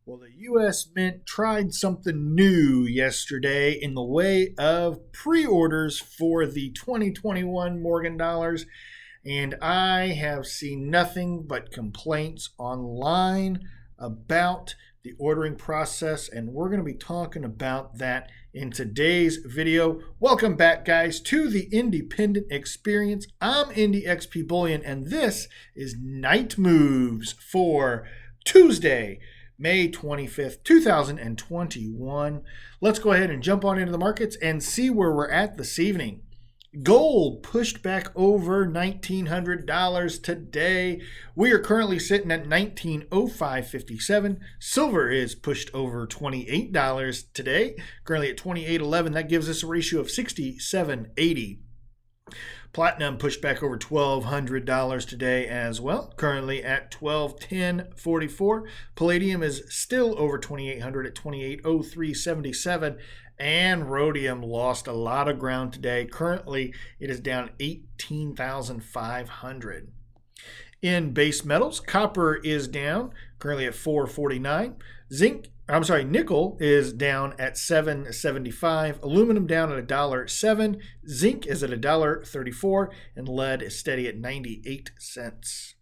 Well, the U.S. Mint tried something new yesterday in the way of pre orders for the 2021 Morgan dollars, and I have seen nothing but complaints online about the ordering process, and we're going to be talking about that in today's video. Welcome back, guys, to the Independent Experience. I'm Indy XP Bullion, and this is Night Moves for Tuesday, May 25th, 2021. Let's go ahead and jump on into the markets and see where we're at this evening. Gold pushed back over $1,900 today. We are currently sitting at $1905.57. Silver is pushed over $28 today, currently at $28.11. That gives us a ratio of 67.80. Platinum pushed back over $1,200 today as well, currently at $1,210.44. Palladium is still over $2,800 at $2,803.77. And rhodium lost a lot of ground today. Currently, it is down 18,500. In base metals, copper is down, currently at $4.49. Nickel is down at $7.75. Aluminum down at $1.07. Zinc is at $1.34, and lead is steady at 98 cents.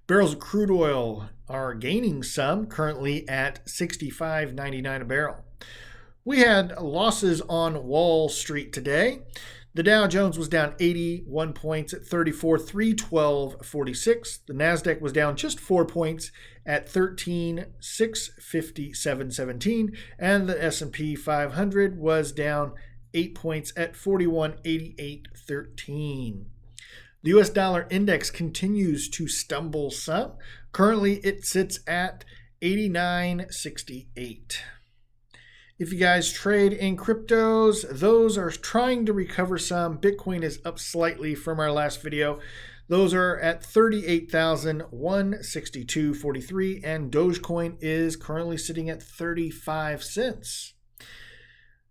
Barrels of crude oil are gaining some, currently at $65.99 a barrel. We had losses on Wall Street today. The Dow Jones was down 81 points at 34,312.46. The Nasdaq was down just 4 points at 13,657.17, and the S&P 500 was down 8 points at 41,88.13. The US dollar index continues to stumble some. Currently, it sits at 89.68. If you guys trade in cryptos, those are trying to recover some. Bitcoin is up slightly from our last video. Those are at 38,162.43, and Dogecoin is currently sitting at 35 cents.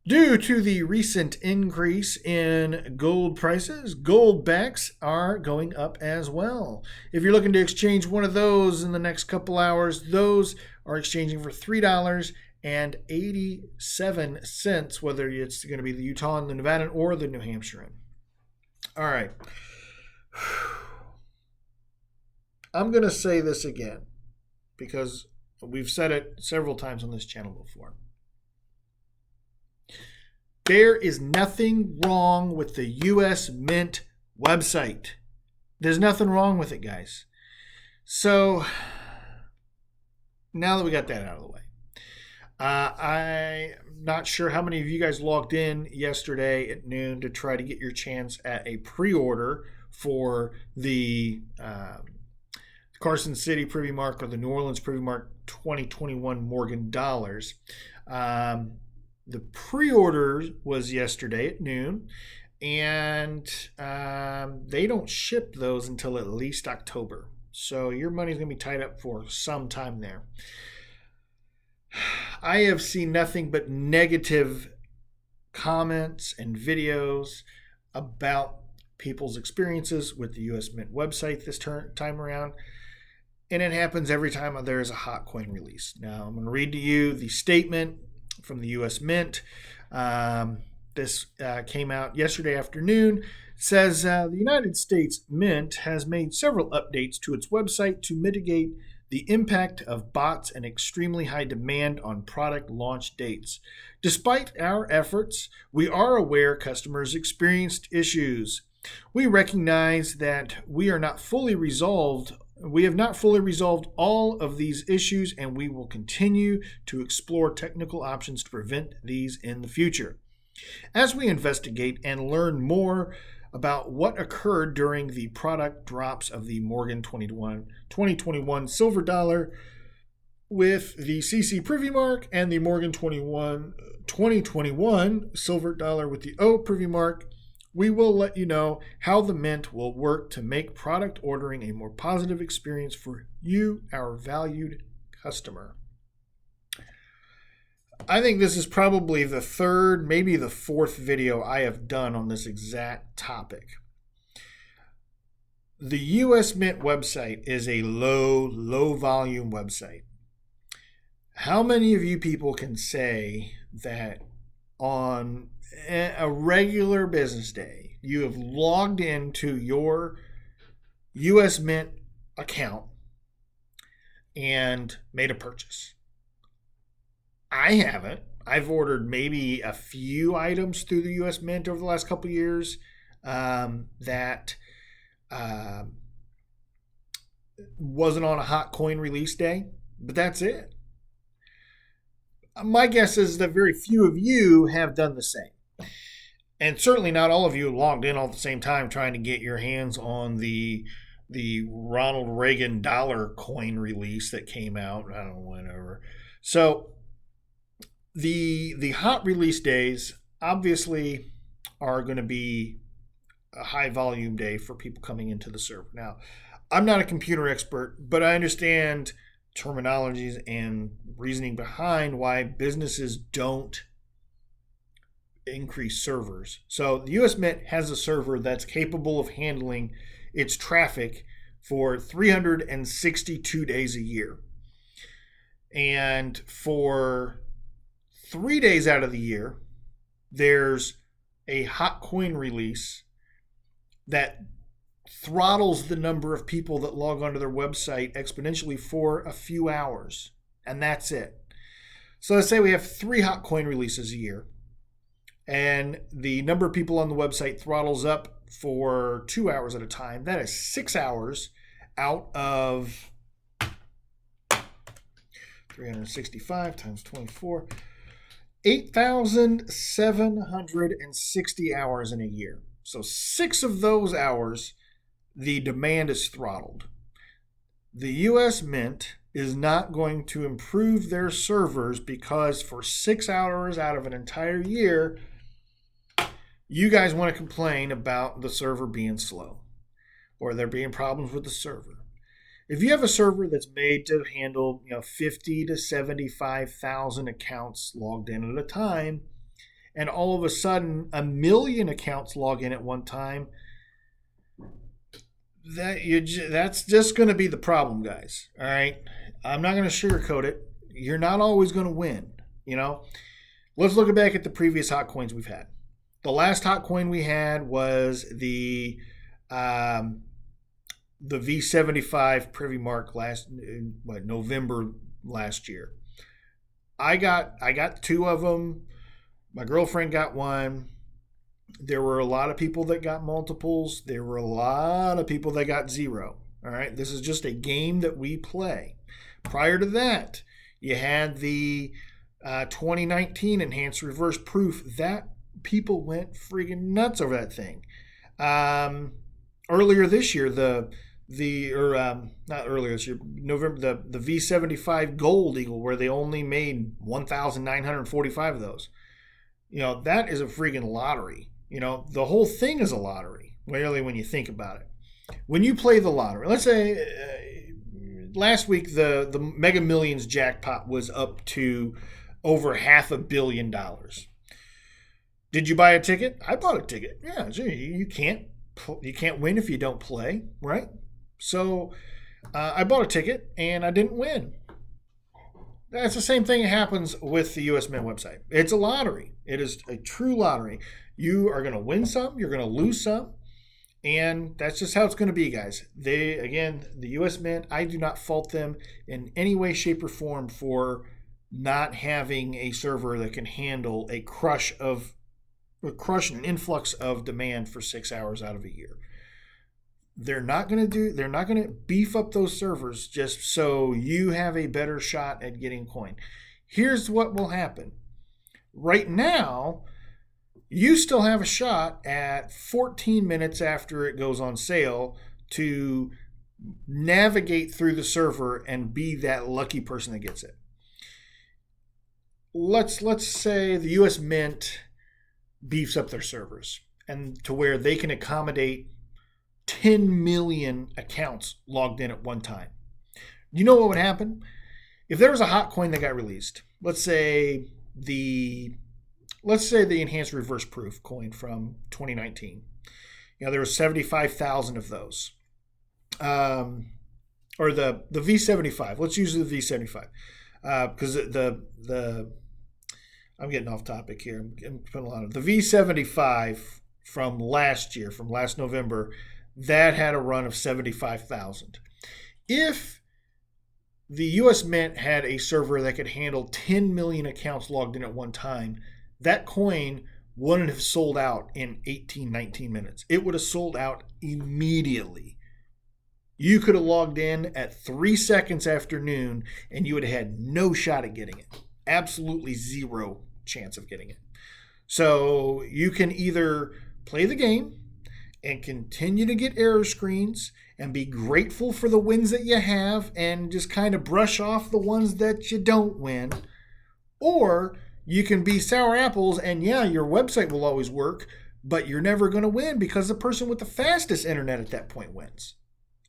Due to the recent increase in gold prices, gold backs are going up as well. If you're looking to exchange one of those in the next couple hours, those are exchanging for $3.87, whether it's going to be the Utah and the Nevada or the New Hampshire. All right. I'm going to say this again because we've said it several times on this channel before. There is nothing wrong with the U.S. Mint website. There's nothing wrong with it, guys. So now that we got that out of the way, I'm not sure how many of you guys logged in yesterday at noon to try to get your chance at a pre-order for the Carson City Privy Mark or the New Orleans Privy Mark 2021 Morgan dollars. The pre-order was yesterday at noon, and they don't ship those until at least October. So your money's going to be tied up for some time there. I have seen nothing but negative comments and videos about people's experiences with the U.S. Mint website this time around. And it happens every time there is a hot coin release. Now, I'm going to read to you the statement from the U.S. Mint. This came out yesterday afternoon. It says, the United States Mint has made several updates to its website to mitigate the impact of bots and extremely high demand on product launch dates. Despite our efforts, we are aware customers experienced issues. We recognize that we have not fully resolved all of these issues, and we will continue to explore technical options to prevent these in the future. As we investigate and learn more about what occurred during the product drops of the Morgan 2021 silver dollar with the CC Privy Mark and the Morgan 2021 silver dollar with the O Privy Mark, we will let you know how the Mint will work to make product ordering a more positive experience for you, our valued customer. I think this is probably the third, maybe the fourth video I have done on this exact topic. The U.S. Mint website is a low volume website. How many of you people can say that on a regular business day, you have logged into your US Mint account and made a purchase? I haven't. I've ordered maybe a few items through the US Mint over the last couple of years that wasn't on a hot coin release day, but that's it. My guess is that very few of you have done the same. And certainly not all of you logged in all at the same time trying to get your hands on the Ronald Reagan dollar coin release that came out. I don't know, whenever. So the hot release days obviously are going to be a high volume day for people coming into the server. Now, I'm not a computer expert, but I understand terminologies and reasoning behind why businesses don't increase servers. So the US Mint has a server that's capable of handling its traffic for 362 days a year. And for 3 days out of the year, there's a hot coin release that throttles the number of people that log onto their website exponentially for a few hours. And that's it. So let's say we have 3 hot coin releases a year, and the number of people on the website throttles up for 2 hours at a time. That is 6 hours out of 365 times 24. 8,760 hours in a year. So 6 of those hours, the demand is throttled. The US Mint is not going to improve their servers because for 6 hours out of an entire year, you guys want to complain about the server being slow or there being problems with the server. If you have a server that's made to handle 50 to 75,000 accounts logged in at a time, and all of a sudden 1 million accounts log in at one time, that's just going to be the problem, guys. All right, I'm not going to sugarcoat it. You're not always going to win. Let's look back at the previous hot coins we've had. The last hot coin we had was the V75 Privy Mark November last year. I got 2 of them. My girlfriend got one. There were a lot of people that got multiples. There were a lot of people that got 0. All right, this is just a game that we play. Prior to that, you had the 2019 Enhanced Reverse Proof. That people went friggin' nuts over that thing. Earlier this year, November, the V75 Gold Eagle, where they only made 1,945 of those. That is a friggin' lottery. The whole thing is a lottery, really, when you think about it. When you play the lottery, let's say last week the Mega Millions jackpot was up to over $500 million. Did you buy a ticket? I bought a ticket. Yeah, you can't win if you don't play, right? So I bought a ticket and I didn't win. That's the same thing that happens with the US Mint website. It's a lottery. It is a true lottery. You are going to win some, you're going to lose some, and that's just how it's going to be, guys. The US Mint, I do not fault them in any way, shape, or form for not having a server that can handle a crush and influx of demand for 6 hours out of a year. They're not going to beef up those servers just so you have a better shot at getting coin. Here's what will happen. Right now, you still have a shot at 14 minutes after it goes on sale to navigate through the server and be that lucky person that gets it. Let's say the US Mint beefs up their servers and to where they can accommodate 10 million accounts logged in at one time. You know what would happen? If there was a hot coin that got released, let's say the Enhanced Reverse Proof coin from 2019. There were 75,000 of those. Or the V75. Let's use the V75. because I'm getting off topic here. I'm putting a lot of the V75 from last year, from last November, that had a run of 75,000. If the US Mint had a server that could handle 10 million accounts logged in at one time, that coin wouldn't have sold out in 18, 19 minutes. It would have sold out immediately. You could have logged in at 3 seconds after noon and you would have had no shot at getting it. Absolutely zero chance of getting it. So you can either play the game and continue to get error screens and be grateful for the wins that you have and just kind of brush off the ones that you don't win. Or you can be sour apples and yeah, your website will always work, but you're never going to win because the person with the fastest internet at that point wins.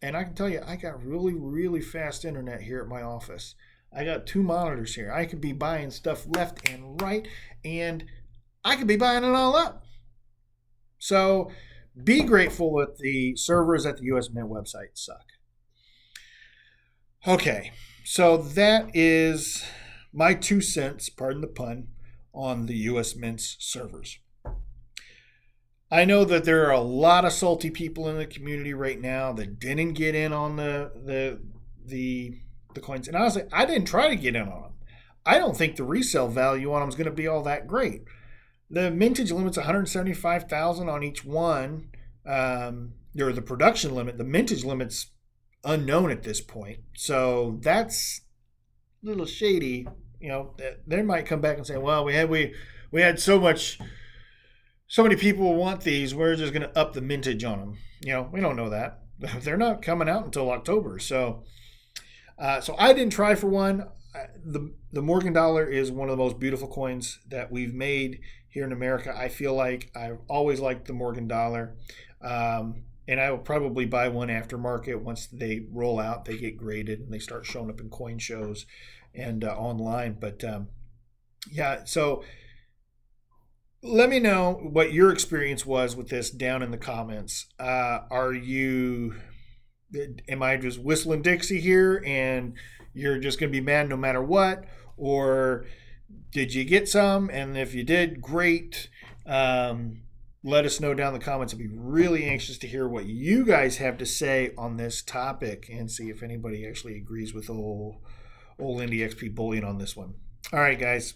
And I can tell you, I got really, really fast internet here at my office. I got 2 monitors here. I could be buying stuff left and right, and I could be buying it all up. So be grateful that the servers at the US Mint website suck. Okay, so that is my 2 cents, pardon the pun, on the US Mint's servers. I know that there are a lot of salty people in the community right now that didn't get in on the coins. And honestly, I didn't try to get in on them. I don't think the resale value on them is going to be all that great. The mintage limit's 175,000 on each one. Or the production limit, the mintage limit's unknown at this point. So that's a little shady. You know, they might come back and say, well, we had so many people want these, we're just going to up the mintage on them. You know, we don't know that. They're not coming out until October. So I didn't try for one. The Morgan dollar is one of the most beautiful coins that we've made here in America. I feel like I've always liked the Morgan dollar. And I will probably buy one aftermarket once they roll out, they get graded and they start showing up in coin shows and online. But yeah, so let me know what your experience was with this down in the comments. Am I just whistling Dixie here and you're just going to be mad no matter what? Or did you get some? And if you did, great. Let us know down in the comments. I'd be really anxious to hear what you guys have to say on this topic and see if anybody actually agrees with old IndieXP Bullion on this one. All right, guys.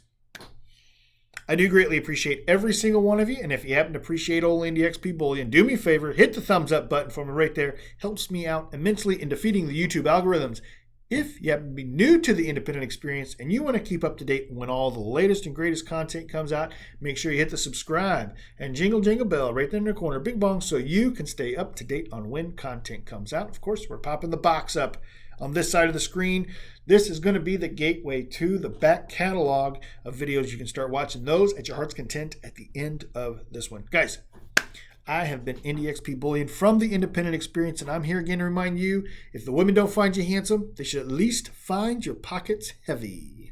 I do greatly appreciate every single one of you. And if you happen to appreciate old IndieXP Bullion, do me a favor, hit the thumbs up button for me right there. Helps me out immensely in defeating the YouTube algorithms. If you happen to be new to the independent experience and you want to keep up to date when all the latest and greatest content comes out, make sure you hit the subscribe and jingle bell right there in the corner, bing bong, so you can stay up to date on when content comes out. Of course, we're popping the box up on this side of the screen. This is going to be the gateway to the back catalog of videos. You can start watching those at your heart's content at the end of this one. Guys, I have been IndieXP Bullion from the Independent Experience, and I'm here again to remind you, if the women don't find you handsome, they should at least find your pockets heavy.